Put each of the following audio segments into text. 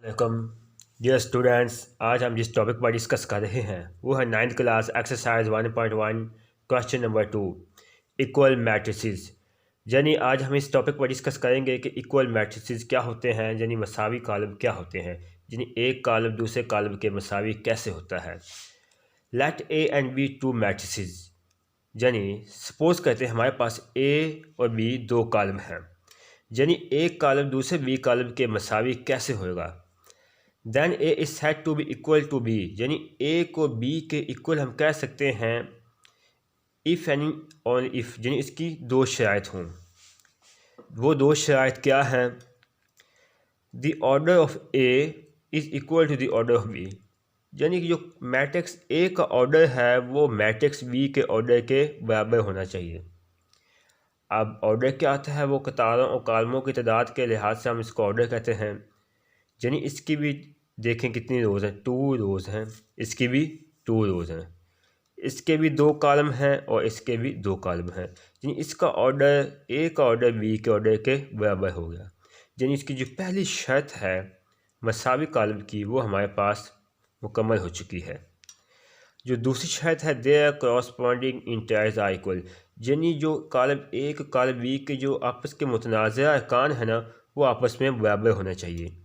Welcome dear students. आज हम जिस टॉपिक पर डिस्कस कर रहे हैं वो है 9th class exercise 1.1 question number 2 equal matrices. यानी आज हम इस टॉपिक पर डिस्कस करेंगे कि इक्वल मैट्रिसेस क्या होते हैं, यानी मसावी कॉलम क्या होते हैं, यानी एक कॉलम दूसरे कॉलम के मसावी कैसे होता है। Let A and B two matrices, यानी सपोज कहते हैं हमारे पास ए और बी दो कॉलम हैं, यानी एक कॉलम दूसरे बी कॉलम के मसावी कैसे होगा। Then A is said to be equal to B, यानी ए को बी के इक्वल हम कह सकते हैं इफ़ एनी और इफ़, यानी इसकी दो शराइत हों। वो दो शराइत क्या हैं? The order of A is equal to the order of B, यानी कि जो मैट्रिक्स ए का ऑर्डर है वो मैट्रिक्स बी के ऑर्डर के बराबर होना चाहिए। अब ऑर्डर क्या आता है? वो कतारों और कॉलमों की तादाद के लिहाज से हम इसको ऑर्डर कहते हैं। यानी इसकी भी देखें कितनी रोज़ हैं, 2 रोज़ हैं, इसकी भी 2 रोज़ हैं, इसके भी 2 कॉलम हैं और इसके भी 2 कॉलम हैं। यानी इसका ऑर्डर ए का ऑर्डर बी के ऑर्डर के बराबर हो गया। यानी इसकी जो पहली शर्त है मसावी कॉलम की वो हमारे पास मुकम्मल हो चुकी है। जो दूसरी शर्त है देयर कॉरस्पॉन्डिंग इंटायर्स आर इक्वल, यानी जो कॉलम ए के कॉलम बी के जो आपस के मुतनाज़ा अरकान है ना वो आपस में बराबर होना चाहिए।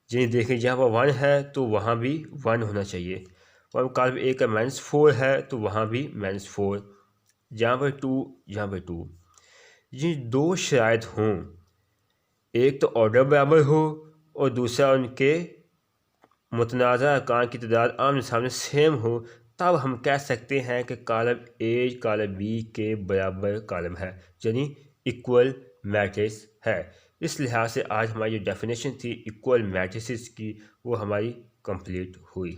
यानी देखें जहाँ पर 1 है तो वहाँ भी 1 होना चाहिए, और कॉलम ए का -4 है तो वहाँ भी -4, जहाँ पर 2 यहाँ पर 2। ये दो शराइत हों, एक तो ऑर्डर बराबर हो और दूसरा उनके मुतनाज़ा अरकान की तादाद आमने सामने सेम हो, तब हम कह सकते हैं कि कॉलम ए कॉलम बी के बराबर कॉलम है, यानी इक्वल मैट्रिक्स है। इस लिहाज से आज हमारी जो डेफिनेशन थी इक्वल मैट्रिसेस की वो हमारी कंप्लीट हुई।